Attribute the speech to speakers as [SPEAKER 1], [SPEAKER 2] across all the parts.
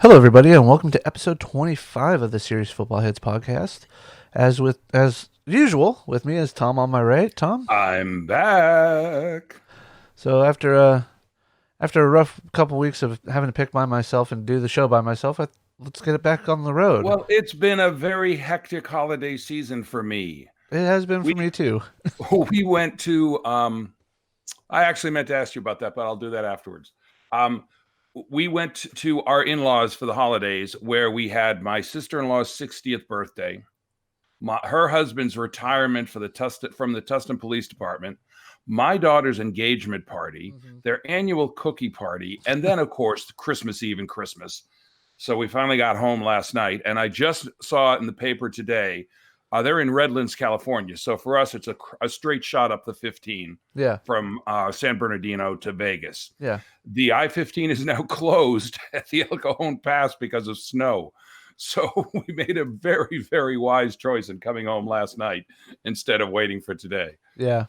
[SPEAKER 1] Hello, everybody, and welcome to episode 25 of the Serious Football Heads podcast. As usual, with me is Tom on my right. Tom.
[SPEAKER 2] I'm back.
[SPEAKER 1] So after a rough couple weeks of having to pick by myself and do the show by myself, let's get it back on the road.
[SPEAKER 2] Well, it's been a very hectic holiday season for me.
[SPEAKER 1] It has been
[SPEAKER 2] We
[SPEAKER 1] for me too.
[SPEAKER 2] we went to I actually meant to ask you about that, but I'll do that afterwards. Um we went to our in-laws for the holidays where we had my sister-in-law's 60th birthday, her husband's retirement from the Tustin Police Department, my daughter's engagement party, their annual cookie party, and then of course Christmas Eve and Christmas. So we finally got home last night, and I just saw it in the paper today. They're in Redlands, California. So for us, it's a straight shot up the 15
[SPEAKER 1] Yeah,
[SPEAKER 2] from San Bernardino to Vegas.
[SPEAKER 1] yeah,
[SPEAKER 2] The I-15 is now closed at the El Cajon Pass because of snow. So we made a very, very wise choice in coming home last night instead of waiting for today,
[SPEAKER 1] yeah.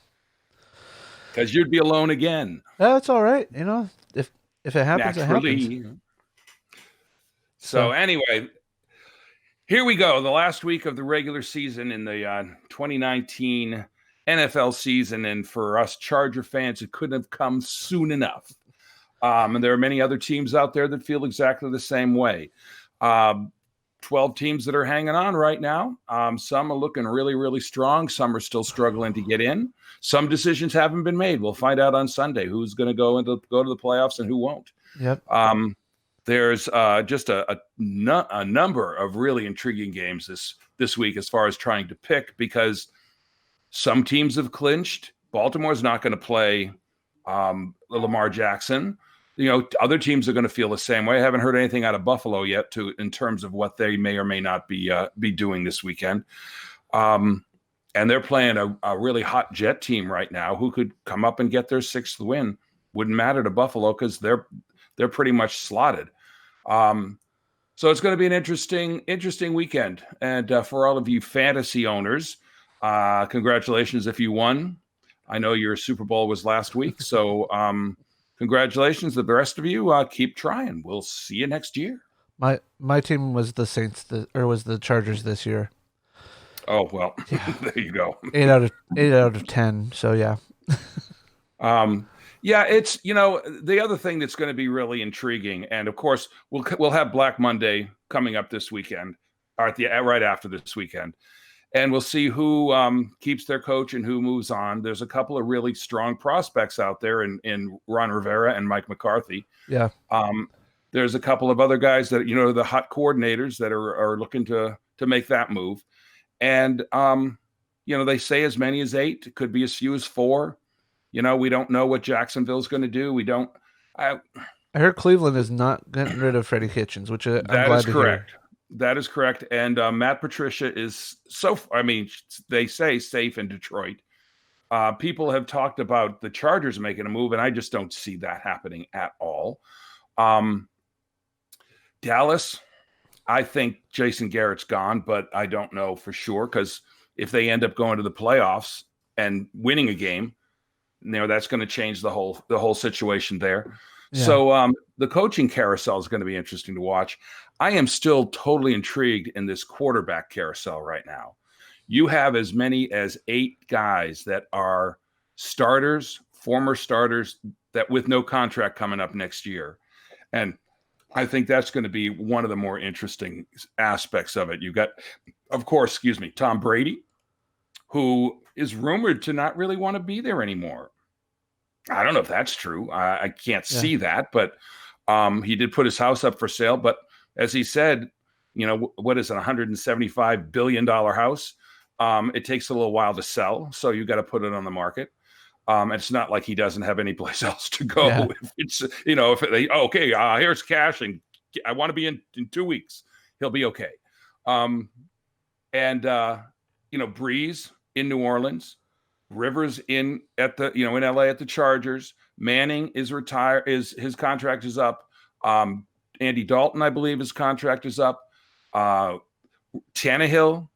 [SPEAKER 2] because you'd be alone again,
[SPEAKER 1] That's all right. You know, if it happens, it happens.
[SPEAKER 2] naturally. So
[SPEAKER 1] So
[SPEAKER 2] anyway, here we go. The last week of the regular season in the 2019 NFL season. And for us Charger fans, it couldn't have come soon enough. And there are many other teams out there that feel exactly the same way. 12 teams that are hanging on right now. Some are looking really, really strong. Some are still struggling to get in. Some decisions haven't been made. We'll find out on Sunday who's going to go to the playoffs and who won't.
[SPEAKER 1] yep,
[SPEAKER 2] There's just a number of really intriguing games this week as far as trying to pick, because some teams have clinched. Baltimore's not going to play Lamar Jackson. You know, other teams are going to feel the same way. I haven't heard anything out of Buffalo yet in terms of what they may or may not be doing this weekend. And they're playing a really hot Jet team right now who could come up and get their sixth win. Wouldn't matter to Buffalo because they're pretty much slotted. So it's going to be an interesting weekend. And for all of you fantasy owners, congratulations if you won. I know your Super Bowl was last week, so congratulations. The rest of you, keep trying. We'll see you next year.
[SPEAKER 1] my team was the Saints, or was the Chargers this year.
[SPEAKER 2] Oh, well,
[SPEAKER 1] Yeah,
[SPEAKER 2] there you go.
[SPEAKER 1] 8 out of 10. So yeah,
[SPEAKER 2] Yeah, it's, the other thing that's going to be really intriguing, and of course we'll have Black Monday coming up this weekend, or right after this weekend, and we'll see who keeps their coach and who moves on. There's a couple of really strong prospects out there in Ron Rivera and Mike McCarthy.
[SPEAKER 1] yeah,
[SPEAKER 2] There's a couple of other guys that the hot coordinators that are looking to make that move, and they say as many as 8, it could be as few as 4. We don't know what Jacksonville's going to do. We don't.
[SPEAKER 1] I heard Cleveland is not getting rid of Freddie Kitchens, which I'm
[SPEAKER 2] That
[SPEAKER 1] glad
[SPEAKER 2] is
[SPEAKER 1] to hear.
[SPEAKER 2] correct. That is correct. And Matt Patricia is they say safe in Detroit. People have talked about the Chargers making a move, and I just don't see that happening at all. Dallas, I think Jason Garrett's gone, but I don't know for sure, because if they end up going to the playoffs and winning a game, that's going to change the whole situation there.
[SPEAKER 1] Yeah.
[SPEAKER 2] So the coaching carousel is going to be interesting to watch. I am still totally intrigued in this quarterback carousel right now. You have as many as 8 guys that are starters, former starters, that with no contract coming up next year. And I think that's going to be one of the more interesting aspects of it. You got, of course, Tom Brady, who is rumored to not really want to be there anymore. I don't know if that's true. I can't see that, but he did put his house up for sale. But as he said, what is it, $175 billion house? It takes a little while to sell, so you got to put it on the market. It's not like he doesn't have any place else to go.
[SPEAKER 1] Yeah.
[SPEAKER 2] If it's, here's cash and I want to be in 2 weeks, he'll be okay. Breeze in New Orleans, Rivers in LA at the Chargers. Manning is retired. His contract is up. Andy Dalton, I believe, his contract is up. Tannehill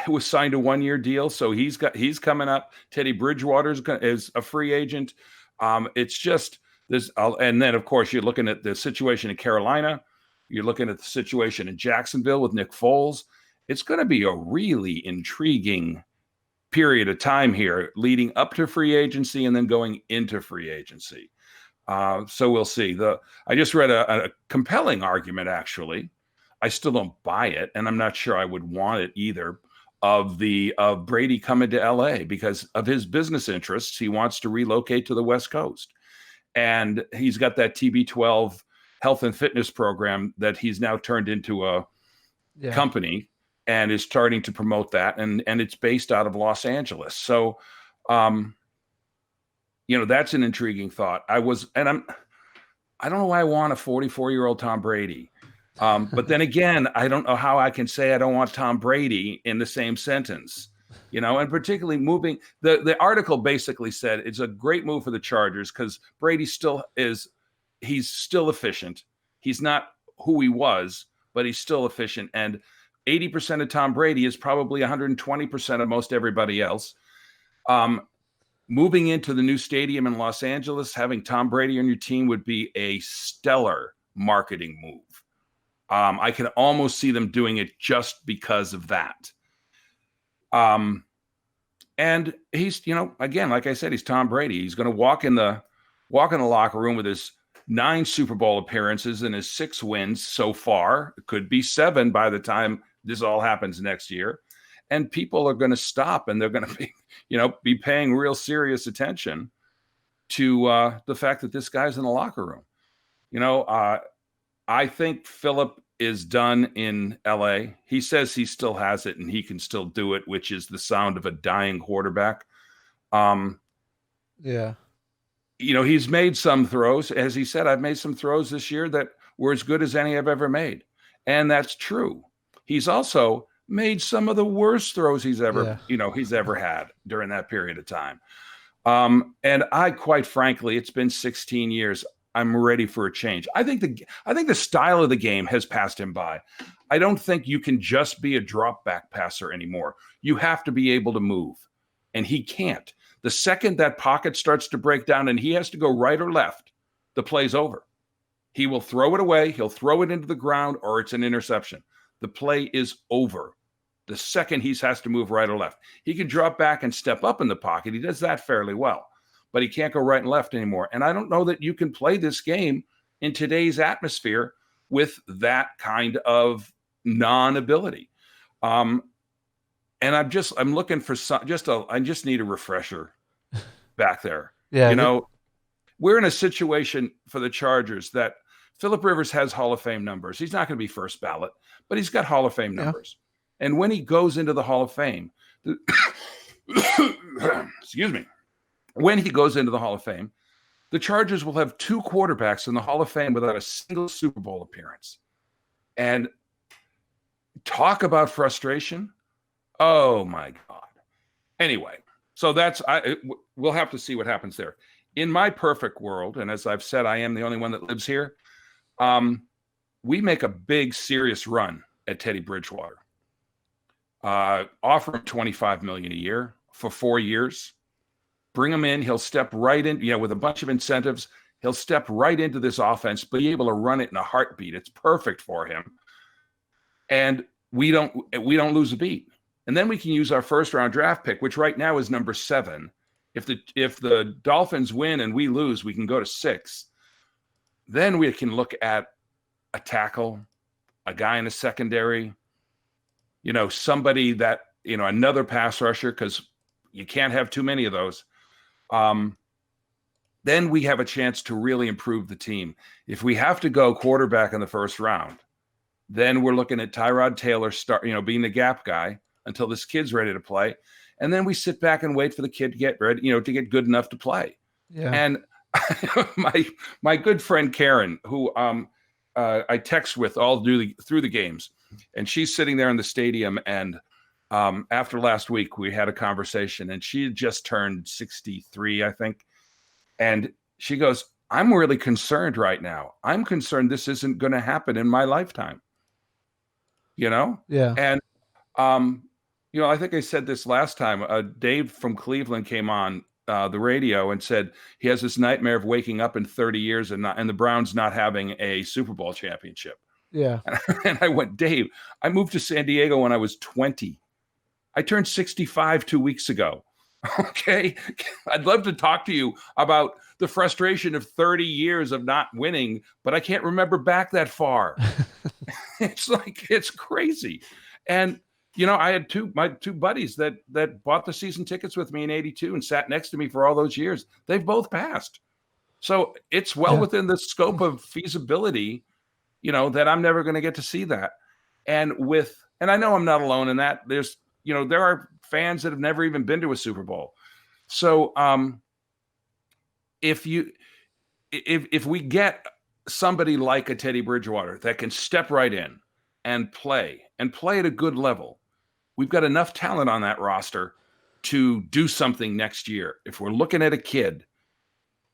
[SPEAKER 2] was signed a 1-year deal, so he's coming up. Teddy Bridgewater is a free agent. It's just this, and then of course you're looking at the situation in Carolina. You're looking at the situation in Jacksonville with Nick Foles. It's going to be a really intriguing period of time here leading up to free agency and then going into free agency. So we'll see. I just read a compelling argument, actually. I still don't buy it, and I'm not sure I would want it either, of Brady coming to LA because of his business interests. He wants to relocate to the West Coast. And he's got that TB12 health and fitness program that he's now turned into a company and is starting to promote that. And it's based out of Los Angeles. So, that's an intriguing thought. I don't know why I want a 44-year-old Tom Brady. But then again, I don't know how I can say I don't want Tom Brady in the same sentence, and particularly moving. The article basically said it's a great move for the Chargers because Brady he's still efficient. He's not who he was, but he's still efficient. And 80% of Tom Brady is probably 120% of most everybody else. Moving into the new stadium in Los Angeles, having Tom Brady on your team would be a stellar marketing move. I can almost see them doing it just because of that. And he's, again, like I said, he's Tom Brady. He's going to walk in the locker room with his 9 Super Bowl appearances and his 6 wins so far. It could be 7 by the time this all happens next year. And people are going to stop and they're going to be paying real serious attention to the fact that this guy's in the locker room. I think Philip is done in LA. He says he still has it and he can still do it, which is the sound of a dying quarterback. He's made some throws. As he said, I've made some throws this year that were as good as any I've ever made. And that's true. He's also made some of the worst throws he's ever had during that period of time. And I, quite frankly, it's been 16 years. I'm ready for a change. I think the style of the game has passed him by. I don't think you can just be a drop back passer anymore. You have to be able to move, and he can't. The second that pocket starts to break down and he has to go right or left, the play's over. He will throw it away. He'll throw it into the ground, or it's an interception. The play is over. The second he has to move right or left, he can drop back and step up in the pocket. He does that fairly well. But he can't go right and left anymore. And I don't know that you can play this game in today's atmosphere with that kind of non-ability. And I'm looking for I just need a refresher back there.
[SPEAKER 1] Yeah.
[SPEAKER 2] We're in a situation for the Chargers that Phillip Rivers has Hall of Fame numbers. He's not going to be first ballot, but he's got Hall of Fame numbers. And when he goes into the Hall of Fame, excuse me, when he goes into the Hall of Fame, the Chargers will have 2 quarterbacks in the Hall of Fame without a single Super Bowl appearance. And talk about frustration. Oh, my God. Anyway, so we'll have to see what happens there. In my perfect world, and as I've said, I am the only one that lives here, we make a big, serious run at Teddy Bridgewater. Offer him $25 million a year for 4 years. Bring him in. He'll step right in, with a bunch of incentives. He'll step right into this offense, be able to run it in a heartbeat. It's perfect for him. And we don't lose a beat. And then we can use our first round draft pick, which right now is number 7. If the Dolphins win and we lose, we can go to 6. Then we can look at a tackle, a guy in the secondary, somebody that, another pass rusher, because you can't have too many of those. Then we have a chance to really improve the team. If we have to go quarterback in the first round, then we're looking at Tyrod Taylor being the gap guy until this kid's ready to play. And then we sit back and wait for the kid to get ready, to get good enough to play. Yeah. And my good friend Karen, who I text with all through the games, and she's sitting there in the stadium. And after last week, we had a conversation, and she had just turned 63, I think. And she goes, I'm really concerned right now. I'm concerned this isn't going to happen in my lifetime. Yeah. And, I think I said this last time. Dave from Cleveland came on the radio and said he has this nightmare of waking up in 30 years and the Browns not having a Super Bowl championship.
[SPEAKER 1] Yeah.
[SPEAKER 2] And I went, Dave, I moved to San Diego when I was 20. I turned 65 2 weeks ago. Okay. I'd love to talk to you about the frustration of 30 years of not winning, but I can't remember back that far. It's like, it's crazy. And, I had my two buddies that bought the season tickets with me in 82 and sat next to me for all those years. They've both passed. So it's well
[SPEAKER 1] Yeah.
[SPEAKER 2] within the scope of feasibility, that I'm never going to get to see that. And I know I'm not alone in that. There are fans that have never even been to a Super Bowl. So if we get somebody like a Teddy Bridgewater that can step right in and play at a good level, we've got enough talent on that roster to do something next year. If we're looking at a kid,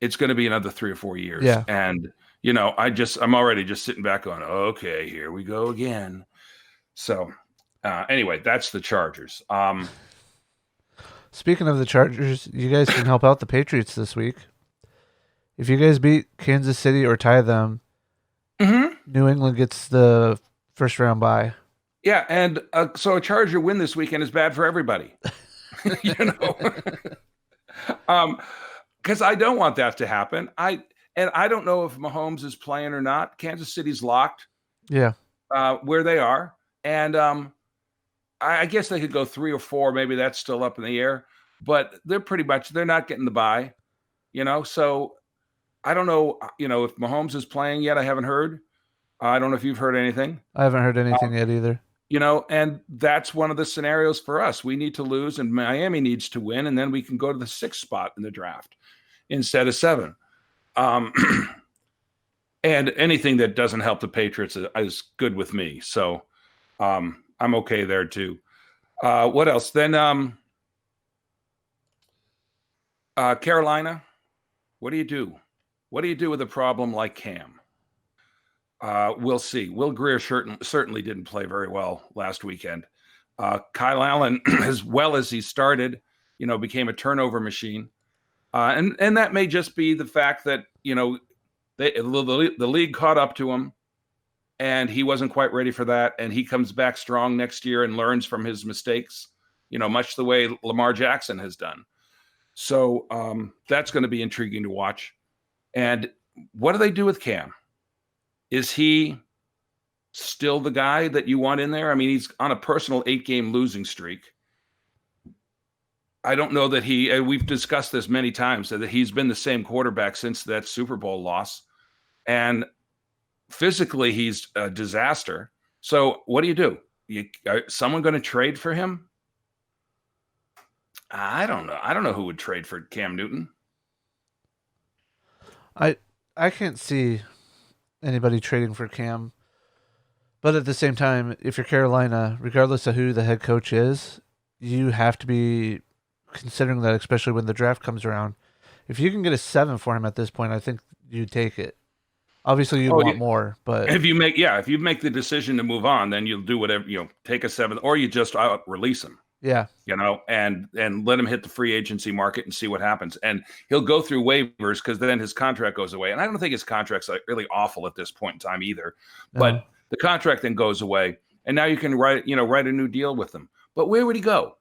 [SPEAKER 2] it's going to be another 3 or 4 years.
[SPEAKER 1] Yeah.
[SPEAKER 2] And I'm already just sitting back going, okay, here we go again. So anyway, that's the Chargers.
[SPEAKER 1] Speaking of the Chargers, you guys can help out the Patriots this week. If you guys beat Kansas City or tie them, New England gets the first round bye.
[SPEAKER 2] Yeah, and so a Charger win this weekend is bad for everybody. you know, because I don't want that to happen. I don't know if Mahomes is playing or not. Kansas City's locked.
[SPEAKER 1] Yeah.
[SPEAKER 2] Where they are, and I guess they could go 3 or 4. Maybe that's still up in the air, but they're not getting the bye. So I don't know. If Mahomes is playing yet. I haven't heard. I don't know if you've heard anything.
[SPEAKER 1] I haven't heard anything yet either.
[SPEAKER 2] And that's one of the scenarios for us. We need to lose, and Miami needs to win, and then we can go to the 6th spot in the draft instead of 7. And anything that doesn't help the Patriots is good with me. So I'm okay there too. What else? Then Carolina, what do you do? What do you do with a problem like Cam? We'll see. Will Greer certainly didn't play very well last weekend. Kyle Allen, as well as he started, became a turnover machine. And that may just be the fact that, the league caught up to him and he wasn't quite ready for that. And he comes back strong next year and learns from his mistakes, much the way Lamar Jackson has done. So that's going to be intriguing to watch. And what do they do with Cam? Is he still the guy that you want in there? I mean, he's on a personal 8-game losing streak. I don't know that we've discussed this many times, that he's been the same quarterback since that Super Bowl loss. And physically, he's a disaster. So what do? Someone going to trade for him? I don't know. I don't know who would trade for Cam Newton.
[SPEAKER 1] I can't see anybody trading for Cam. But at the same time, if you're Carolina, regardless of who the head coach is, you have to be considering that, especially when the draft comes around. If you can get a 7 for him at this point, I think you take it. Obviously, you want more, but
[SPEAKER 2] if you make the decision to move on, then you'll do whatever, take a 7, or you just out release him.
[SPEAKER 1] Yeah.
[SPEAKER 2] And let him hit the free agency market and see what happens. And he'll go through waivers because then his contract goes away. And I don't think his contract's really awful at this point in time either. No. But the contract then goes away, and now you can write a new deal with him. But where would he go?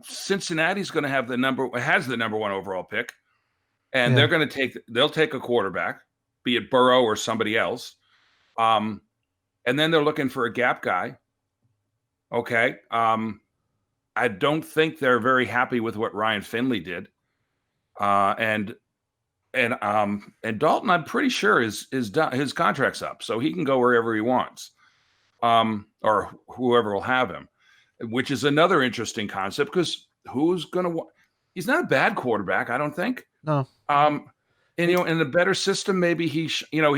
[SPEAKER 2] Cincinnati's going to have the number 1 overall pick, and they'll take a quarterback, be it Burrow or somebody else. And then they're looking for a gap guy. Okay. I don't think they're very happy with what Ryan Finley did. And Dalton, I'm pretty sure is done. His contract's up, so he can go wherever he wants. Or whoever will have him, which is another interesting concept, because who's going to he's not a bad quarterback, I don't think.
[SPEAKER 1] No.
[SPEAKER 2] And in a better system, maybe he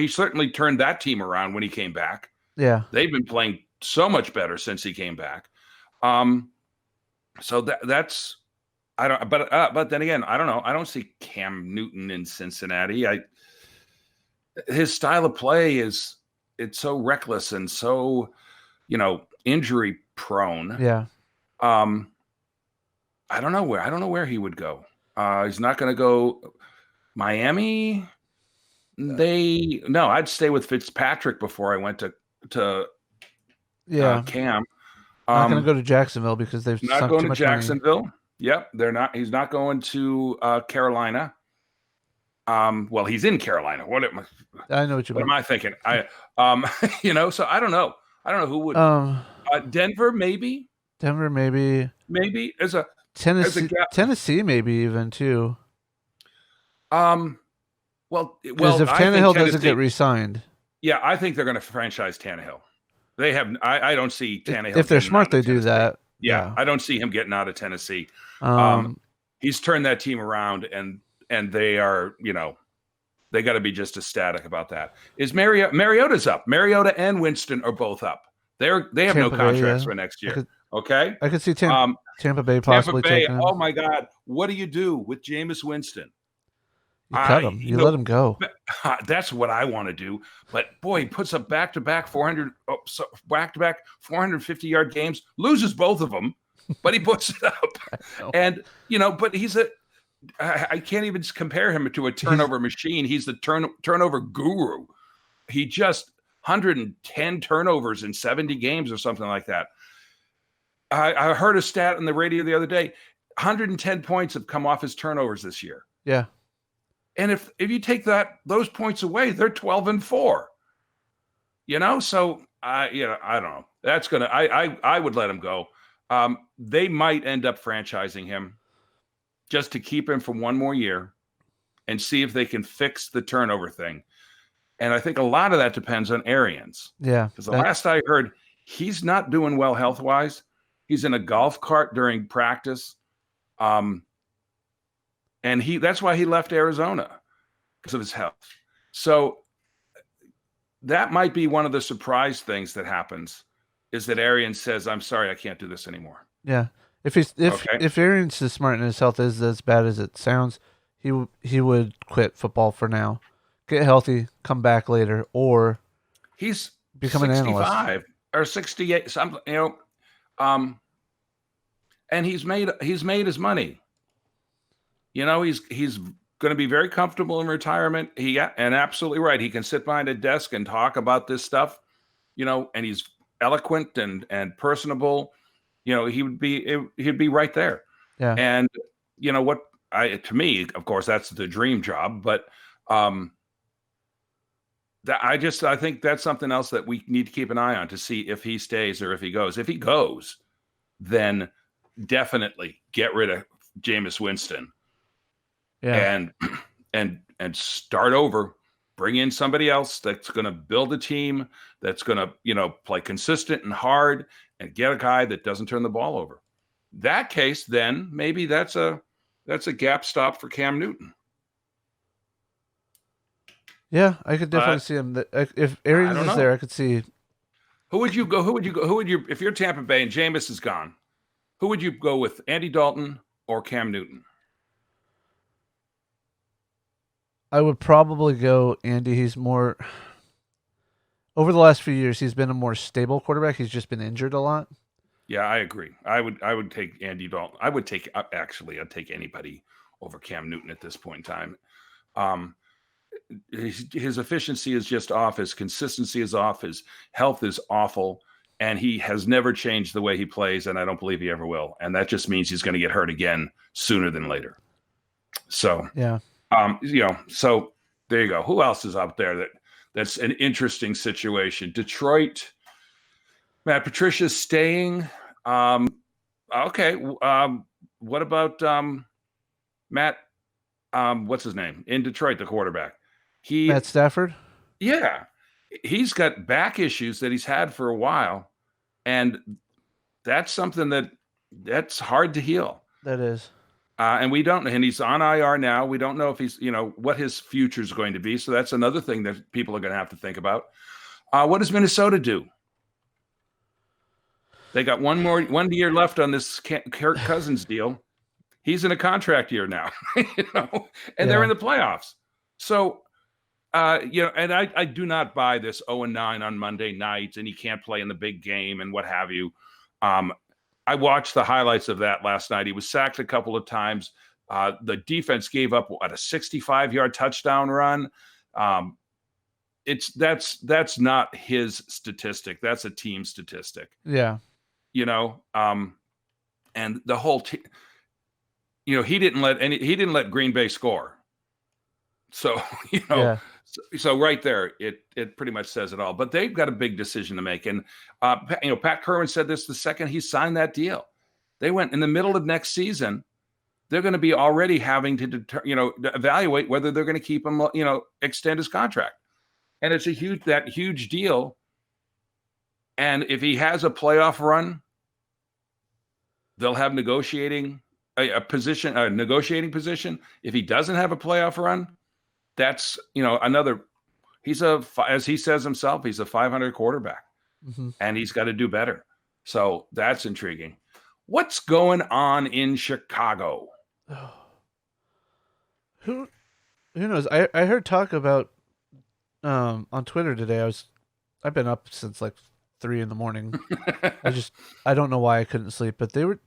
[SPEAKER 2] certainly turned that team around when he came back.
[SPEAKER 1] Yeah.
[SPEAKER 2] They've been playing so much better since he came back. So that's I don't. But then again, I don't know. I don't see Cam Newton in Cincinnati. His style of play it's so reckless and so injury prone.
[SPEAKER 1] Yeah.
[SPEAKER 2] I don't know where he would go. He's not going to go Miami. I'd stay with Fitzpatrick before I went to
[SPEAKER 1] Yeah,
[SPEAKER 2] Cam.
[SPEAKER 1] not going to go to Jacksonville because they've
[SPEAKER 2] Not
[SPEAKER 1] sunk
[SPEAKER 2] going
[SPEAKER 1] too
[SPEAKER 2] to
[SPEAKER 1] much money.
[SPEAKER 2] Jacksonville. Yep, they're not. He's not going to Carolina. Well, he's in Carolina.
[SPEAKER 1] I know what you
[SPEAKER 2] What am
[SPEAKER 1] meant.
[SPEAKER 2] I thinking? So I don't know. I don't know who would.
[SPEAKER 1] Um,
[SPEAKER 2] Denver, maybe,
[SPEAKER 1] Denver, maybe
[SPEAKER 2] maybe as a
[SPEAKER 1] Tennessee,
[SPEAKER 2] gap.
[SPEAKER 1] Tennessee, maybe even too. Because
[SPEAKER 2] Well,
[SPEAKER 1] if
[SPEAKER 2] I think
[SPEAKER 1] Tannehill doesn't
[SPEAKER 2] Tennessee.
[SPEAKER 1] get re-signed,
[SPEAKER 2] Yeah, I think they're going to franchise Tannehill. They have. I don't see Tannehill
[SPEAKER 1] if they're
[SPEAKER 2] getting
[SPEAKER 1] smart,
[SPEAKER 2] out
[SPEAKER 1] they
[SPEAKER 2] of
[SPEAKER 1] do
[SPEAKER 2] Tennessee.
[SPEAKER 1] that.
[SPEAKER 2] Yeah,
[SPEAKER 1] Yeah.
[SPEAKER 2] I don't see him getting out of Tennessee. Um,
[SPEAKER 1] Um,
[SPEAKER 2] he's turned that team around, and they are, they got to be just ecstatic about that. Is Mariota's up? Mariota and Winston are both up. They have no
[SPEAKER 1] Tampa Bay,
[SPEAKER 2] contracts
[SPEAKER 1] yeah.
[SPEAKER 2] for next
[SPEAKER 1] I
[SPEAKER 2] year.
[SPEAKER 1] could
[SPEAKER 2] Okay.
[SPEAKER 1] I could see
[SPEAKER 2] Um,
[SPEAKER 1] Tampa Bay
[SPEAKER 2] Tampa
[SPEAKER 1] possibly
[SPEAKER 2] Bay.
[SPEAKER 1] taking him.
[SPEAKER 2] Oh my God, what do you do with Jameis Winston?
[SPEAKER 1] You cut him. You let him go.
[SPEAKER 2] That's what I want to do. But boy, he puts up back-to-back 450-yard games, loses both of them, but he puts it up. And but I can't even compare him to a turnover machine. He's the turnover guru. He just 110 turnovers in 70 games or something like that. I heard a stat on the radio the other day. 110 points have come off his turnovers this year.
[SPEAKER 1] Yeah.
[SPEAKER 2] And if you take those points away, they're 12-4. So I don't know. That's gonna. I would let him go. They might end up franchising him just to keep him for one more year and see if they can fix the turnover thing. And I think a lot of that depends on Arians.
[SPEAKER 1] Yeah.
[SPEAKER 2] Because the last I heard, he's not doing well health-wise. He's in a golf cart during practice. And that's why he left Arizona, because of his health. So that might be one of the surprise things that happens, is that Arians says, "I'm sorry, I can't do this anymore."
[SPEAKER 1] Yeah. If Arians is smart and his health is as bad as it sounds, he would quit football for now, get healthy, come back later, or
[SPEAKER 2] he's
[SPEAKER 1] become an analyst.
[SPEAKER 2] 65 or 68, something, and he's made his money. He's going to be very comfortable in retirement. And absolutely right. He can sit behind a desk and talk about this stuff, and he's eloquent and personable. He'd be right there.
[SPEAKER 1] Yeah.
[SPEAKER 2] And to me, of course, that's the dream job, but I think that's something else that we need to keep an eye on to see if he stays or if he goes. If he goes, then definitely get rid of Jameis Winston.
[SPEAKER 1] Yeah.
[SPEAKER 2] And start over, bring in somebody else that's going to build a team, that's going to, play consistent and hard, and get a guy that doesn't turn the ball over. That case, then maybe that's a gap stop for Cam Newton.
[SPEAKER 1] Yeah, I could definitely see him. If Arians is there, I could see.
[SPEAKER 2] Who would you go? If you're Tampa Bay and Jameis is gone, who would you go with, Andy Dalton or Cam Newton?
[SPEAKER 1] I would probably go Andy. He's more. Over the last few years, he's been a more stable quarterback. He's just been injured a lot.
[SPEAKER 2] Yeah, I agree. I would take Andy Dalton. I'd take anybody over Cam Newton at this point in time. His efficiency is just off. His consistency is off. His health is awful. And he has never changed the way he plays, and I don't believe he ever will. And that just means he's going to get hurt again sooner than later. So,
[SPEAKER 1] yeah.
[SPEAKER 2] So there you go. Who else is out there that's an interesting situation? Detroit, Matt Patricia's staying. Okay. What about Matt? What's his name in Detroit? The quarterback.
[SPEAKER 1] Matt Stafford.
[SPEAKER 2] Yeah, he's got back issues that he's had for a while, and that's something that's hard to heal.
[SPEAKER 1] That is.
[SPEAKER 2] And he's on IR now. We don't know if he's, what his future is going to be. So that's another thing that people are going to have to think about. What does Minnesota do? They got one year left on this Kirk Cousins deal. He's in a contract year now, and they're in the playoffs. So, and I do not buy this 0-9 on Monday nights, and he can't play in the big game and what have you. I watched the highlights of that last night. He was sacked a couple of times. The defense gave up a 65-yard touchdown run. Um, that's not his statistic. That's a team statistic.
[SPEAKER 1] Yeah.
[SPEAKER 2] And the whole team. He didn't let Green Bay score. So
[SPEAKER 1] Yeah.
[SPEAKER 2] so right there, it pretty much says it all. But they've got a big decision to make, and Pat Kerwin said this the second he signed that deal. They went in the middle of next season. They're going to be already having to evaluate whether they're going to keep him, extend his contract, and it's a huge deal. And if he has a playoff run, they'll have negotiating position. If he doesn't have a playoff run, that's another. As he says himself, he's a 500 quarterback, and he's got to do better. So that's intriguing. What's going on in Chicago?
[SPEAKER 1] Who knows? I heard talk about on Twitter today. I've been up since like 3 a.m. I don't know why I couldn't sleep, but there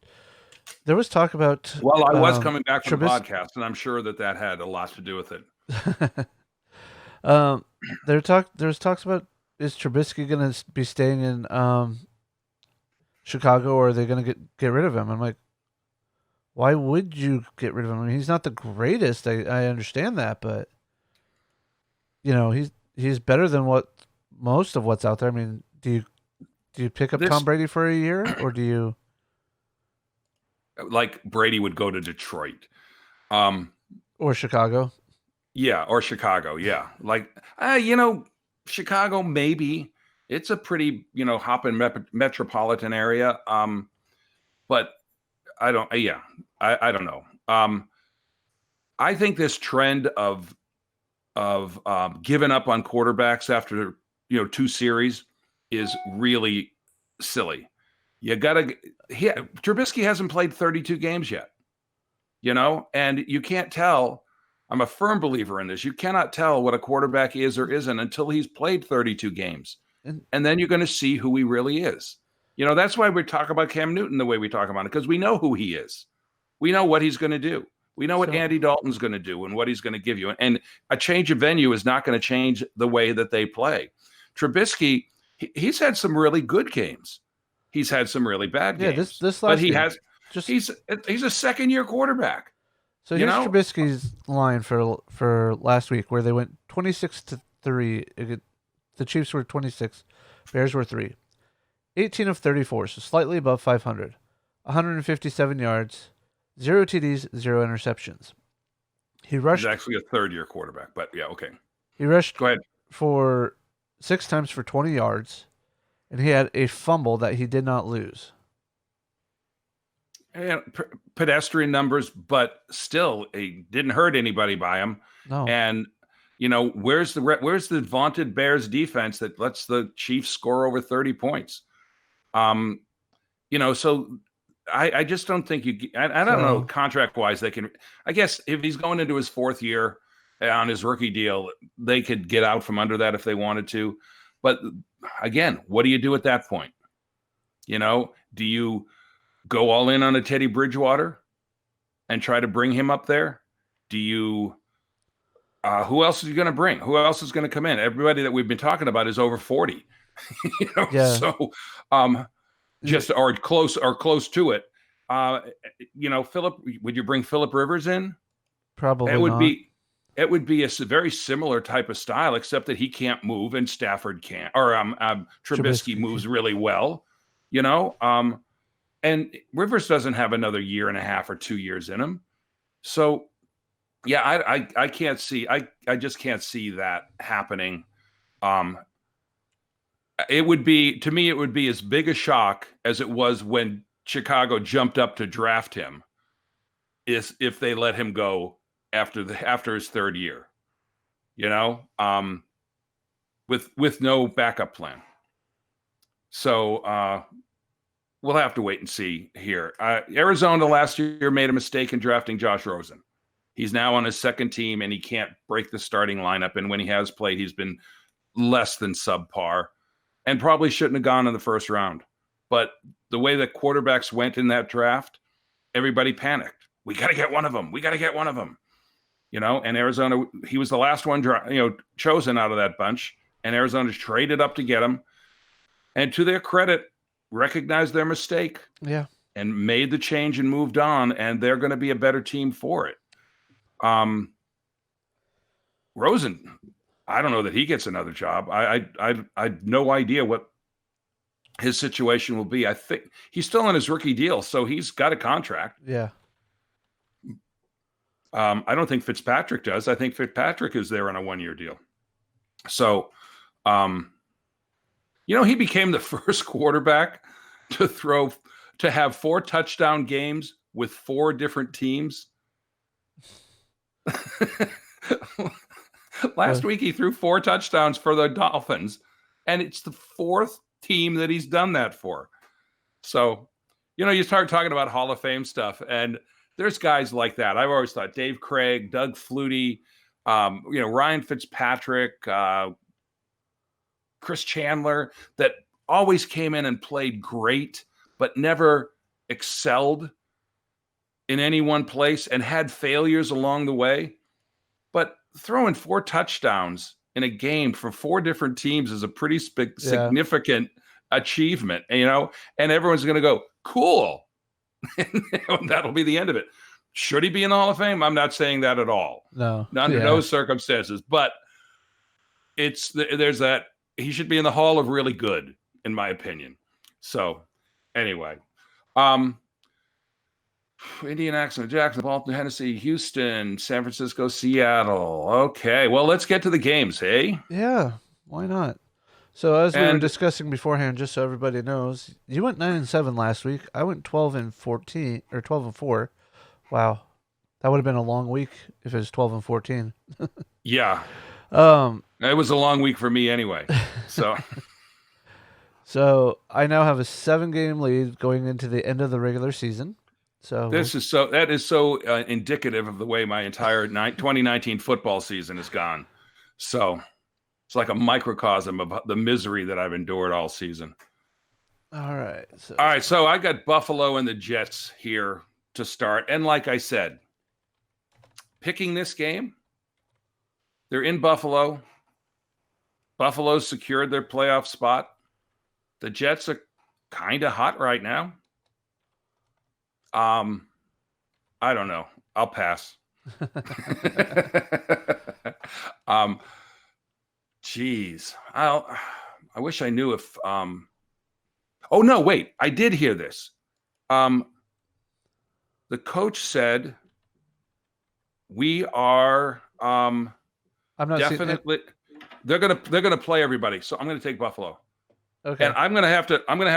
[SPEAKER 1] was talk about.
[SPEAKER 2] Well, I was coming back from the podcast, and I'm sure that had a lot to do with it.
[SPEAKER 1] There's talks about, is Trubisky going to be staying in Chicago, or are they going to get rid of him? I'm like, why would you get rid of him? I mean, he's not the greatest. I understand that, but he's better than most of what's out there. I mean, do you pick up Tom Brady for a year, or do you?
[SPEAKER 2] Like Brady would go to Detroit,
[SPEAKER 1] or Chicago.
[SPEAKER 2] Yeah, or Chicago. Yeah, like Chicago maybe. It's a pretty hopping metropolitan area. But I don't. Yeah, I don't know. I think this trend of giving up on quarterbacks after 2 series is really silly. You gotta. Trubisky hasn't played 32 games yet. And you can't tell. I'm a firm believer in this. You cannot tell what a quarterback is or isn't until he's played 32 games. And then you're going to see who he really is. That's why we talk about Cam Newton the way we talk about it, because we know who he is. We know what he's going to do. We know what Andy Dalton's going to do and what he's going to give you. And a change of venue is not going to change the way that they play. Trubisky, he's had some really good games. He's had some really bad games.
[SPEAKER 1] This last
[SPEAKER 2] but he
[SPEAKER 1] game,
[SPEAKER 2] has. He's a second-year quarterback.
[SPEAKER 1] So here's Trubisky's line for last week, where they went 26-3. The Chiefs were 26, Bears were 3. 18 of 34, so slightly above 500. 157 yards, 0 TDs, 0 interceptions. He's
[SPEAKER 2] actually a third-year quarterback, but yeah, okay.
[SPEAKER 1] He rushed
[SPEAKER 2] Go ahead.
[SPEAKER 1] for 6 times for 20 yards, and he had a fumble that he did not lose.
[SPEAKER 2] And pedestrian numbers, but still, it didn't hurt anybody by him.
[SPEAKER 1] No.
[SPEAKER 2] And where's the vaunted Bears defense that lets the Chiefs score over 30 points? So I just don't think I don't know, contract wise they can. I guess if he's going into his 4th year on his rookie deal, they could get out from under that if they wanted to. But again, what do you do at that point? Do you go all in on a Teddy Bridgewater and try to bring him up there? Do you who else is you going to bring? Who else is going to come in? Everybody that we've been talking about is over 40.
[SPEAKER 1] Yeah.
[SPEAKER 2] So just or close to it. Philip, would you bring Philip Rivers in?
[SPEAKER 1] Probably
[SPEAKER 2] it would be a very similar type of style, except that he can't move and Stafford can't, or Trubisky moves really well, and Rivers doesn't have another year and a half or 2 years in him. So, yeah, I can't see. I just can't see that happening. It would be, to me, it would be as big a shock as it was when Chicago jumped up to draft him, is if they let him go after his 3rd year, with no backup plan. So, we'll have to wait and see here. Arizona last year made a mistake in drafting Josh Rosen. He's now on his 2nd team, and he can't break the starting lineup. And when he has played, he's been less than subpar and probably shouldn't have gone in the 1st round. But the way that quarterbacks went in that draft, everybody panicked. We got to get one of them. We got to get one of them. And Arizona, he was the last one, chosen out of that bunch, and Arizona traded up to get him. And to their credit, recognized their mistake.
[SPEAKER 1] Yeah.
[SPEAKER 2] And made the change and moved on, and they're going to be a better team for it. Rosen, I don't know that he gets another job. I had no idea what his situation will be. I think he's still on his rookie deal, so he's got a contract.
[SPEAKER 1] Yeah.
[SPEAKER 2] I don't think Fitzpatrick does. I think Fitzpatrick is there on a 1-year deal. So, he became the first quarterback to have 4 touchdown games with 4 different teams. Last week, he threw 4 touchdowns for the Dolphins, and it's the 4th team that he's done that for. So, you start talking about Hall of Fame stuff, and there's guys like that. I've always thought Dave Craig, Doug Flutie, Ryan Fitzpatrick, Chris Chandler, that always came in and played great, but never excelled in any one place and had failures along the way. But throwing 4 touchdowns in a game for 4 different teams is a pretty significant achievement, and everyone's going to go, cool. And that'll be the end of it. Should he be in the Hall of Fame? I'm not saying that at all.
[SPEAKER 1] No.
[SPEAKER 2] Under no circumstances. But there's that. He should be in the Hall of Really Good, in my opinion. So, anyway. Indianapolis, Jackson, Baltimore, Tennessee, Houston, San Francisco, Seattle. Okay, well, let's get to the games, hey?
[SPEAKER 1] Yeah, why not? So as we were discussing beforehand, just so everybody knows, you went 9-7 last week. I went 12-14 or 12-4. Wow, that would have been a long week if it was 12-14.
[SPEAKER 2] Yeah, it was a long week for me anyway. So.
[SPEAKER 1] So I now have a 7-game lead going into the end of the regular season. So
[SPEAKER 2] that is so indicative of the way my entire 2019 football season has gone. So it's like a microcosm of the misery that I've endured all season.
[SPEAKER 1] All right.
[SPEAKER 2] So I got Buffalo and the Jets here to start. And like I said, picking this game, they're in Buffalo. Buffalo's secured their playoff spot. The Jets are kind of hot right now. I don't know. I'll pass. Geez. I wish I knew if oh no, wait. I did hear this. The coach said we are
[SPEAKER 1] I'm not
[SPEAKER 2] definitely they're gonna play everybody. So I'm gonna take Buffalo.
[SPEAKER 1] Okay.
[SPEAKER 2] And I'm gonna have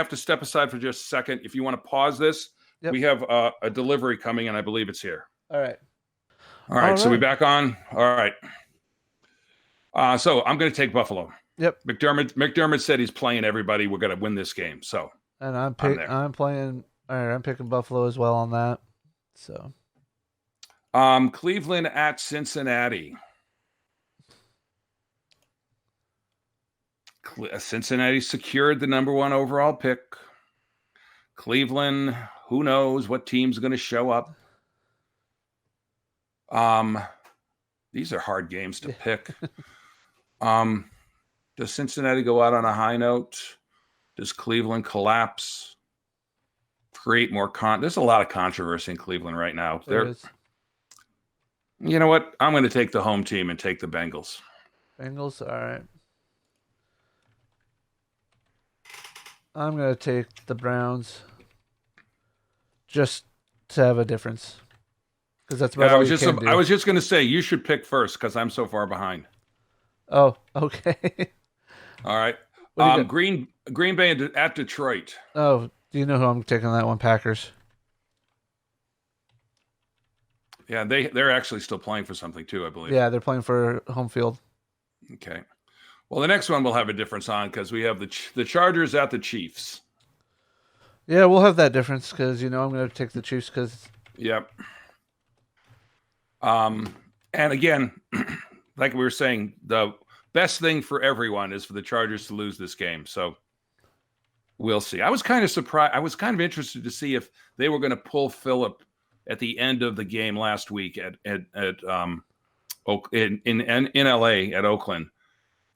[SPEAKER 2] to step aside for just a second. If you want to pause this, we have a delivery coming, and I believe it's here.
[SPEAKER 1] All right.
[SPEAKER 2] All right. So we back on. All right. So I'm going to take Buffalo.
[SPEAKER 1] Yep.
[SPEAKER 2] McDermott said he's playing everybody. We're going to win this game. So.
[SPEAKER 1] And I'm picking Buffalo as well on that. So.
[SPEAKER 2] Cleveland at Cincinnati. Cincinnati secured the number 1 overall pick. Cleveland, who knows what team's going to show up. These are hard games to pick. Does Cincinnati go out on a high note? Does Cleveland collapse? Create more there's a lot of controversy in Cleveland right now.
[SPEAKER 1] There is.
[SPEAKER 2] You know what? I'm going to take the home team and take the Bengals.
[SPEAKER 1] Bengals, all right. I'm going to take the Browns just to have a difference. Because that's about all you can do.
[SPEAKER 2] I was just going to say, you should pick first because I'm so far behind.
[SPEAKER 1] Oh, okay.
[SPEAKER 2] All right. Green Bay at Detroit.
[SPEAKER 1] Oh, do you know who I'm taking on that one? Packers.
[SPEAKER 2] Yeah, they're actually still playing for something too, I believe.
[SPEAKER 1] Yeah, they're playing for home field.
[SPEAKER 2] Okay. Well, the next one we'll have a difference on because we have the Chargers at the Chiefs.
[SPEAKER 1] Yeah, we'll have that difference because, I'm going to take the Chiefs because...
[SPEAKER 2] Yep. And again, like we were saying, the best thing for everyone is for the Chargers to lose this game. So we'll see. I was kind of surprised. I was kind of interested to see if they were going to pull Phillip at the end of the game last week at in LA at Oakland,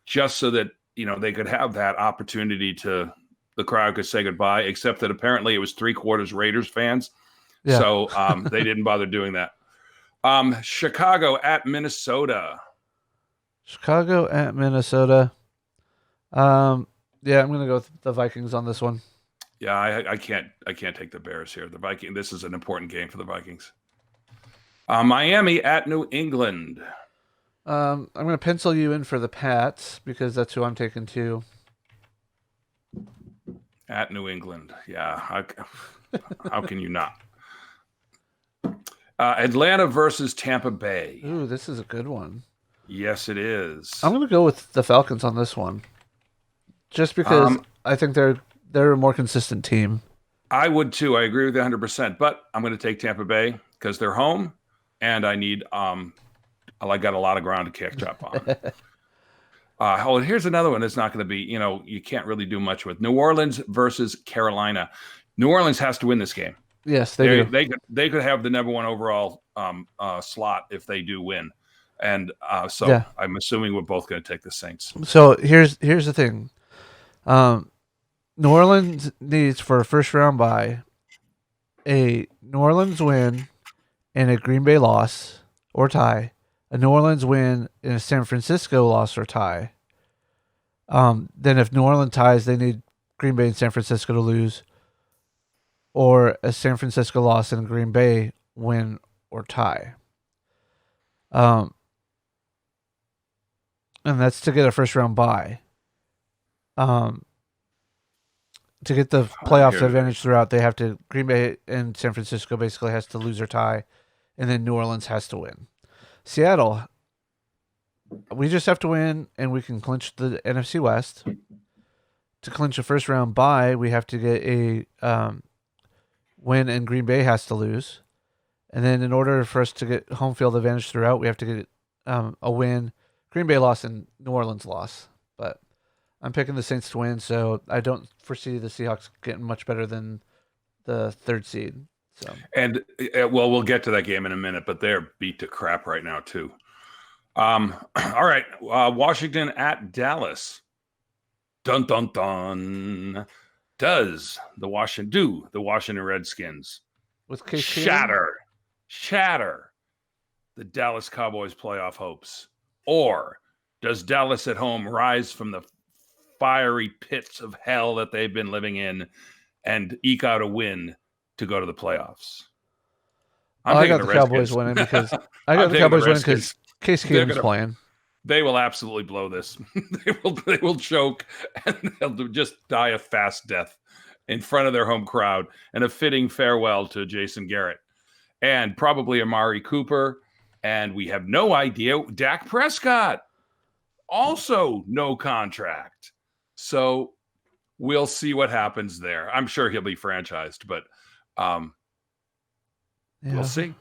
[SPEAKER 2] just so that they could have that opportunity to the crowd could say goodbye. Except that apparently it was 3/4 Raiders fans,
[SPEAKER 1] Yeah.
[SPEAKER 2] so they didn't bother doing that. Chicago at Minnesota.
[SPEAKER 1] Chicago at Minnesota. Yeah, I'm gonna go with the Vikings on this one.
[SPEAKER 2] Yeah, I can't take the Bears here. The Viking. This is an important game for the Vikings. Miami at New England.
[SPEAKER 1] I'm gonna pencil you in for the Pats because that's who I'm taking too.
[SPEAKER 2] At New England. Yeah. How can you not? Atlanta versus Tampa Bay.
[SPEAKER 1] Ooh, this is a good one.
[SPEAKER 2] Yes, it is.
[SPEAKER 1] I'm gonna go with the Falcons on this one, just because I think they're a more consistent team.
[SPEAKER 2] I would too. I agree with you 100%. But I'm going to take Tampa Bay because they're home, and I need I got a lot of ground to catch up on. Here's another one that's not going to be, you can't really do much with. New Orleans versus Carolina. New Orleans has to win this game.
[SPEAKER 1] Yes, they do.
[SPEAKER 2] They could have the number one overall slot if they do win, and so I'm assuming we're both going to take the Saints.
[SPEAKER 1] So here's the thing. New Orleans needs for a first round bye a New Orleans win and a Green Bay loss or tie, a New Orleans win and a San Francisco loss or tie. Then if New Orleans ties, they need Green Bay and San Francisco to lose, or a San Francisco loss and a Green Bay win or tie. And that's to get a first round bye. To get the playoff advantage throughout, they have to Green Bay and San Francisco basically has to lose or tie, and then New Orleans has to win. Seattle, we just have to win, and we can clinch the NFC West. To clinch a first round bye, we have to get a win, and Green Bay has to lose. And then in order for us to get home field advantage throughout, we have to get a win, Green Bay loss, and New Orleans loss. But I'm picking the Saints to win, so I don't foresee the Seahawks getting much better than the third seed. So,
[SPEAKER 2] and we'll get to that game in a minute, but they're beat to crap right now too. All right, Washington at Dallas. Dun dun dun. Does the Washington Redskins
[SPEAKER 1] with Case
[SPEAKER 2] shatter the Dallas Cowboys playoff hopes, or does Dallas at home rise from the fiery pits of hell that they've been living in and eke out a win to go to the playoffs?
[SPEAKER 1] I got the Cowboys winning because Case Keenum's playing.
[SPEAKER 2] They will absolutely blow this. They will choke, and they'll just die a fast death in front of their home crowd, and a fitting farewell to Jason Garrett and probably Amari Cooper. And we have no idea. Dak Prescott, also no contract. So we'll see what happens there. I'm sure he'll be franchised, but we'll see.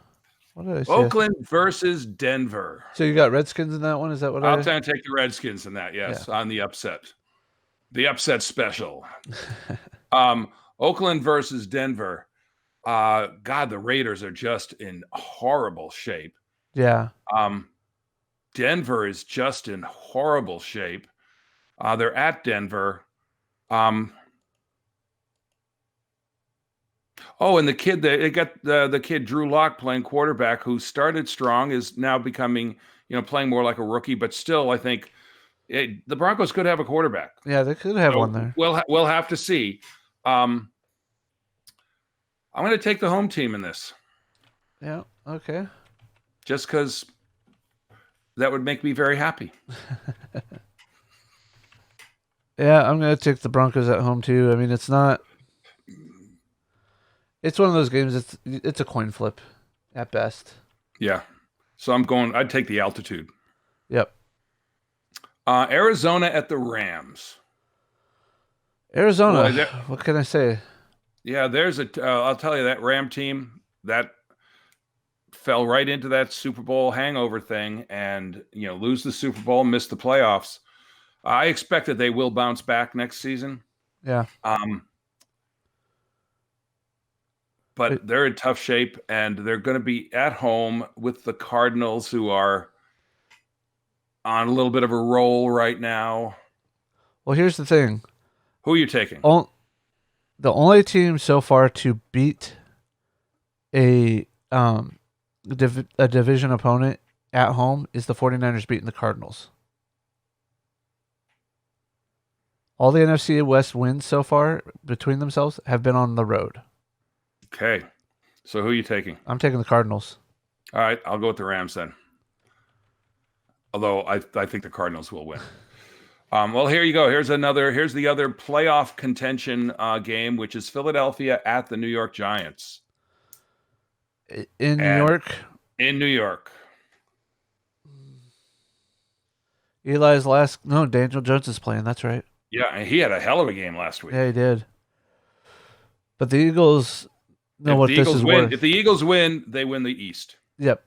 [SPEAKER 1] What did I say?
[SPEAKER 2] Oakland versus Denver.
[SPEAKER 1] So you got Redskins in that one? Is that what
[SPEAKER 2] I'll take the Redskins in that, yes, on the upset. The upset special. Oakland versus Denver. God, the Raiders are just in horrible shape.
[SPEAKER 1] Yeah.
[SPEAKER 2] Denver is just in horrible shape. They're at Denver. And the kid, they got the kid Drew Lock playing quarterback, who started strong, is now becoming, playing more like a rookie. But still, I think the Broncos could have a quarterback.
[SPEAKER 1] Yeah, they could have one there.
[SPEAKER 2] We'll have to see. I'm going to take the home team in this.
[SPEAKER 1] Yeah. Okay.
[SPEAKER 2] Just because that would make me very happy.
[SPEAKER 1] Yeah, I'm going to take the Broncos at home too. I mean, it's not. It's one of those games. It's a coin flip, at best.
[SPEAKER 2] Yeah. So I'd take the altitude.
[SPEAKER 1] Yep.
[SPEAKER 2] Arizona at the Rams.
[SPEAKER 1] Arizona. Boy, what can I say?
[SPEAKER 2] Yeah, I'll tell you, that Ram team that fell right into that Super Bowl hangover thing, and lose the Super Bowl, miss the playoffs. I expect that they will bounce back next season.
[SPEAKER 1] Yeah.
[SPEAKER 2] But they're in tough shape, and they're going to be at home with the Cardinals, who are on a little bit of a roll right now.
[SPEAKER 1] Well, here's the thing.
[SPEAKER 2] Who are you taking?
[SPEAKER 1] The only team so far to beat a a division opponent at home is the 49ers beating the Cardinals. All the NFC West wins so far between themselves have been on the road.
[SPEAKER 2] Okay. So who are you taking?
[SPEAKER 1] I'm taking the Cardinals.
[SPEAKER 2] All right, I'll go with the Rams then. Although I think the Cardinals will win. Well, here you go. Here's the other playoff contention game, which is Philadelphia at the New York Giants.
[SPEAKER 1] In New
[SPEAKER 2] And
[SPEAKER 1] York?
[SPEAKER 2] in New York.
[SPEAKER 1] Daniel Jones is playing. That's right.
[SPEAKER 2] Yeah, and he had a hell of a game last week.
[SPEAKER 1] Yeah, he did. But the Eagles know what this is worth.
[SPEAKER 2] If the Eagles win, they win the East.
[SPEAKER 1] Yep.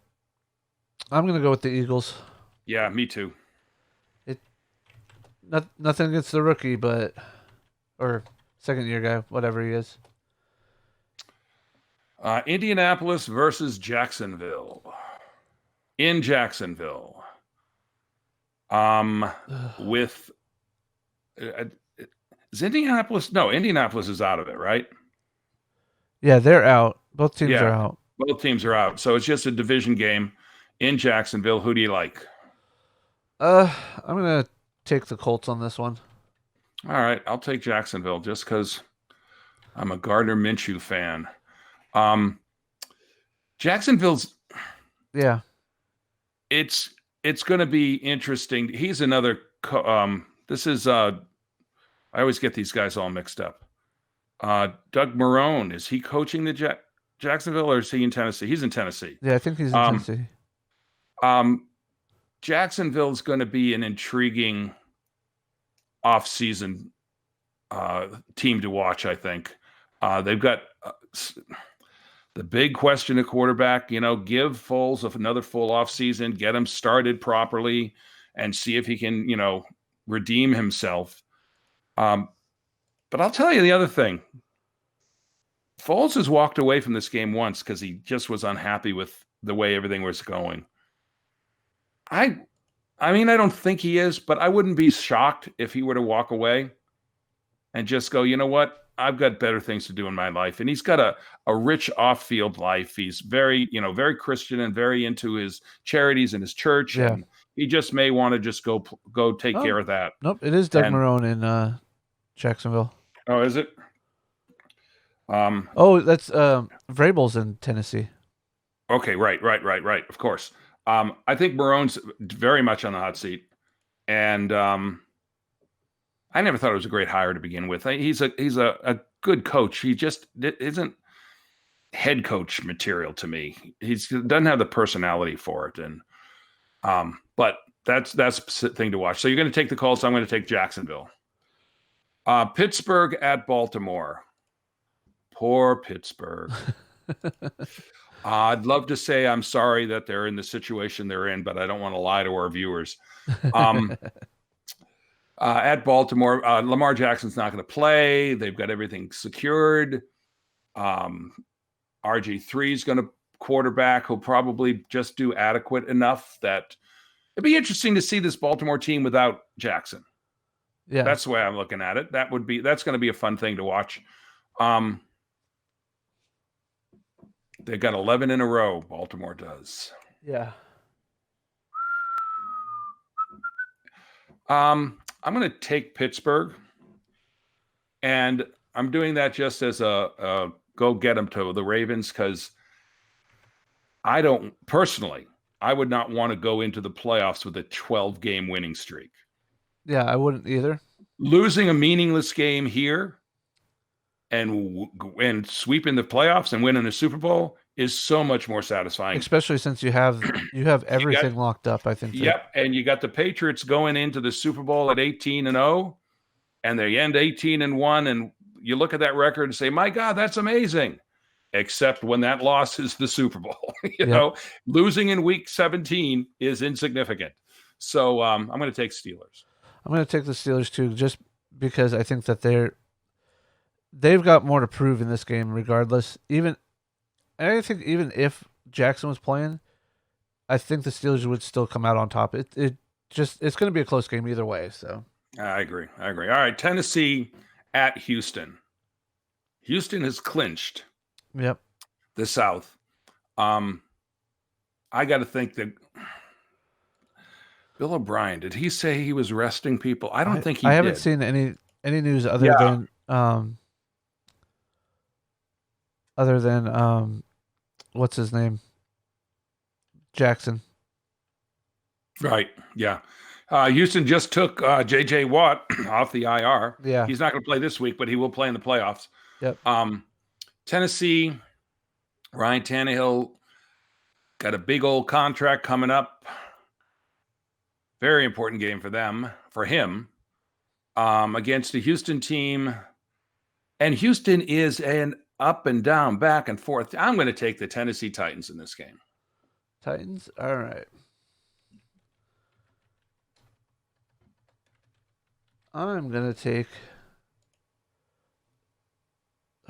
[SPEAKER 1] I'm going to go with the Eagles.
[SPEAKER 2] Yeah, me too.
[SPEAKER 1] Nothing against the rookie, or second year guy, whatever he is.
[SPEAKER 2] Indianapolis versus Jacksonville. In Jacksonville. With is Indianapolis? No, Indianapolis is out of it, right?
[SPEAKER 1] Yeah, they're out. Both teams are out.
[SPEAKER 2] Both teams are out. So it's just a division game in Jacksonville. Who do you like?
[SPEAKER 1] I'm gonna take the Colts on this one.
[SPEAKER 2] All right, I'll take Jacksonville just because I'm a Gardner Minshew fan. Jacksonville's it's going to be interesting. He's another. This is. I always get these guys all mixed up. Doug Marrone, is he coaching the Jacksonville, or is he in Tennessee? He's in Tennessee.
[SPEAKER 1] Yeah, I think he's in Tennessee.
[SPEAKER 2] Jacksonville's going to be an intriguing off-season team to watch, I think. They've got the big question at quarterback, give Foles another full off-season, get him started properly, and see if he can, redeem himself. But I'll tell you the other thing. Foles has walked away from this game once because he just was unhappy with the way everything was going. I mean, I don't think he is, but I wouldn't be shocked if he were to walk away and just go, you know what? I've got better things to do in my life. And he's got a rich off-field life. He's very, very Christian and very into his charities and his church.
[SPEAKER 1] Yeah.
[SPEAKER 2] And he just may want to just go take care of that.
[SPEAKER 1] Nope, it is Doug Marrone in Jacksonville.
[SPEAKER 2] Oh, is it?
[SPEAKER 1] That's Vrabel's in Tennessee.
[SPEAKER 2] Okay, right. Of course. I think Marrone's very much on the hot seat, and I never thought it was a great hire to begin with. He's a good coach. He just isn't head coach material to me. He doesn't have the personality for it, and but that's the thing to watch. So you're going to take the Colts. I'm going to take Jacksonville. Pittsburgh at Baltimore. Poor Pittsburgh. I'd love to say I'm sorry that they're in the situation they're in, but I don't want to lie to our viewers. At Baltimore, Lamar Jackson's not going to play. They've got everything secured. RG3 is going to quarterback. He'll probably just do adequate enough that it'd be interesting to see this Baltimore team without Jackson.
[SPEAKER 1] Yeah,
[SPEAKER 2] that's the way I'm looking at it. That's going to be a fun thing to watch. They got 11 in a row. Baltimore does.
[SPEAKER 1] Yeah.
[SPEAKER 2] I'm going to take Pittsburgh, and I'm doing that just as a go get them to the Ravens because I would not want to go into the playoffs with a 12-game winning streak.
[SPEAKER 1] Yeah, I wouldn't either.
[SPEAKER 2] Losing a meaningless game here and sweeping the playoffs and winning a Super Bowl is so much more satisfying.
[SPEAKER 1] Especially since you have everything locked up, I think.
[SPEAKER 2] Yep, and you got the Patriots going into the Super Bowl at 18-0, and they end 18-1, and you look at that record and say, "My God, that's amazing." Except when that loss is the Super Bowl. you know, losing in week 17 is insignificant. So I'm going to take Steelers.
[SPEAKER 1] I'm going to take the Steelers too, just because I think that they've got more to prove in this game, regardless. I think even if Jackson was playing, I think the Steelers would still come out on top. It it's going to be a close game either way. So
[SPEAKER 2] I agree. All right, Tennessee at Houston. Houston has clinched
[SPEAKER 1] yep.
[SPEAKER 2] the South. I got to think that Bill O'Brien, did he say he was resting people? I don't think he
[SPEAKER 1] I haven't
[SPEAKER 2] did.
[SPEAKER 1] seen any news
[SPEAKER 2] Yeah,
[SPEAKER 1] other than what's his name, Jackson.
[SPEAKER 2] right. Yeah. Houston just took J.J. Watt off the IR.
[SPEAKER 1] Yeah.
[SPEAKER 2] He's not going to play this week, but he will play in the playoffs.
[SPEAKER 1] Yep.
[SPEAKER 2] Tennessee, Ryan Tannehill got a big old contract coming up. Very important game for him, against the Houston team. And Houston is an up and down, back and forth. I'm going to take the Tennessee Titans in this game.
[SPEAKER 1] Titans. All right. I'm gonna take.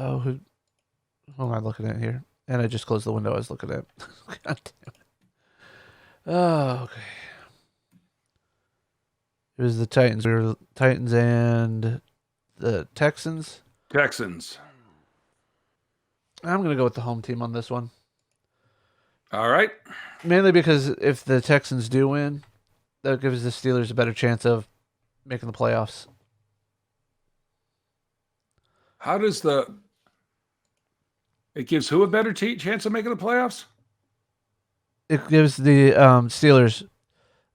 [SPEAKER 1] Oh, who am I looking at here? And I just closed the window I was looking at. God damn it. Oh, okay. It was the Titans. We were Titans and the Texans.
[SPEAKER 2] Texans.
[SPEAKER 1] I'm gonna go with the home team on this one.
[SPEAKER 2] All right.
[SPEAKER 1] Mainly because if the Texans do win, that gives the Steelers a better chance of making the playoffs.
[SPEAKER 2] How does it gives who a better chance of making the playoffs?
[SPEAKER 1] It gives the Steelers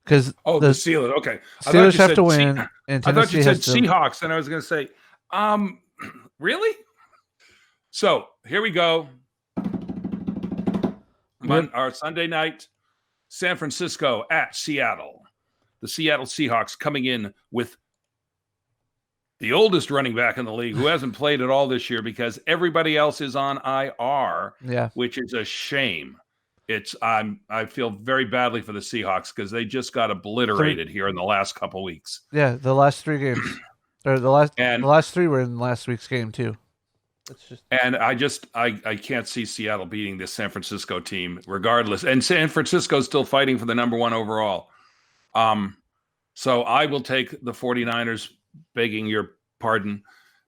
[SPEAKER 1] because
[SPEAKER 2] The Steelers. Okay.
[SPEAKER 1] Steelers have to win, and
[SPEAKER 2] I thought
[SPEAKER 1] Tennessee
[SPEAKER 2] you said
[SPEAKER 1] has to.
[SPEAKER 2] Seahawks, and I was going to say, really? So here we go. Our Sunday night, San Francisco at Seattle. The Seattle Seahawks coming in with the oldest running back in the league who hasn't played at all this year because everybody else is on IR, which is a shame. I feel very badly for the Seahawks because they just got obliterated here in the last couple weeks.
[SPEAKER 1] Yeah, the last 3 games, or the last 3 were in last week's game too.
[SPEAKER 2] And I can't see Seattle beating this San Francisco team regardless. And San Francisco's still fighting for the number 1 overall. So I will take the 49ers, begging your pardon.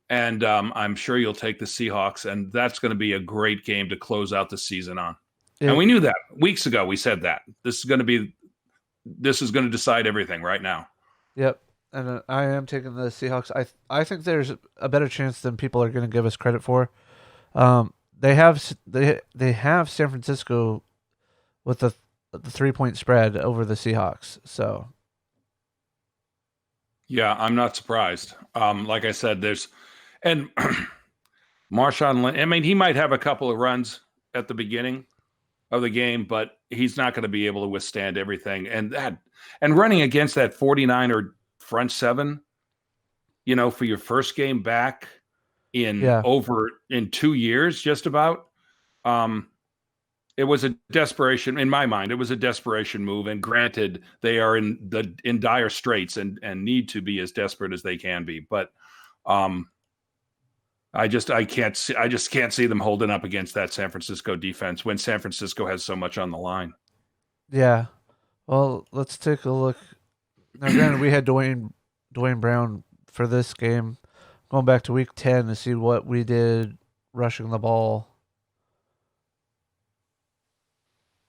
[SPEAKER 2] And I'm sure you'll take the Seahawks. And that's going to be a great game to close out the season on. And we knew that weeks ago. We said that this is going to decide everything right now.
[SPEAKER 1] Yep. And I am taking the Seahawks. I think there's a better chance than people are going to give us credit for. They have San Francisco with the 3-point spread over the Seahawks. So
[SPEAKER 2] yeah, I'm not surprised. Like I said, and Marshawn Lynch. I mean, he might have a couple of runs at the beginning of the game, but he's not going to be able to withstand everything. And running against that 49er front 7, for your first game back in 2 years, just about. It was a desperation, in my mind. It was a desperation move, and granted, they are in dire straits and need to be as desperate as they can be. But I just can't see them holding up against that San Francisco defense when San Francisco has so much on the line.
[SPEAKER 1] Yeah. Well, let's take a look. Now, granted, we had Dwayne Brown for this game. Going back to week 10 to see what we did rushing the ball.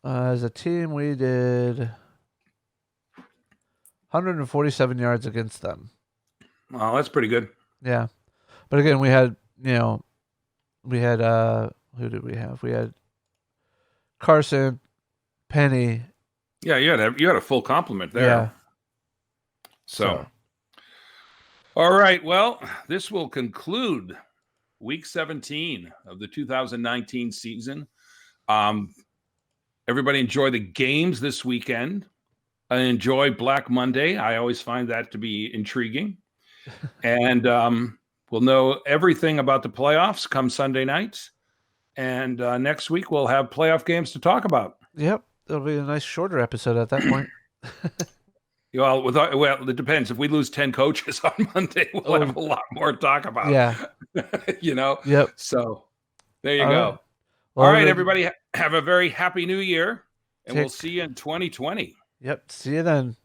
[SPEAKER 1] As a team, we did 147 yards against them.
[SPEAKER 2] Well, that's pretty good.
[SPEAKER 1] Yeah. But again, we had who did we have? We had Carson, Penny.
[SPEAKER 2] Yeah, you had a full complement there. Yeah. So. All right. Well, this will conclude week 17 of the 2019 season. Everybody enjoy the games this weekend. Enjoy Black Monday. I always find that to be intriguing. And we'll know everything about the playoffs come Sunday night. And next week we'll have playoff games to talk about.
[SPEAKER 1] Yep. It'll be a nice shorter episode at that point.
[SPEAKER 2] Well, it depends. If we lose 10 coaches on Monday, we'll have a lot more to talk about.
[SPEAKER 1] Yeah.
[SPEAKER 2] Yep. So there you go.
[SPEAKER 1] Right. Well,
[SPEAKER 2] all right, everybody, have a very happy new year, and we'll see you in 2020.
[SPEAKER 1] Yep. See you then.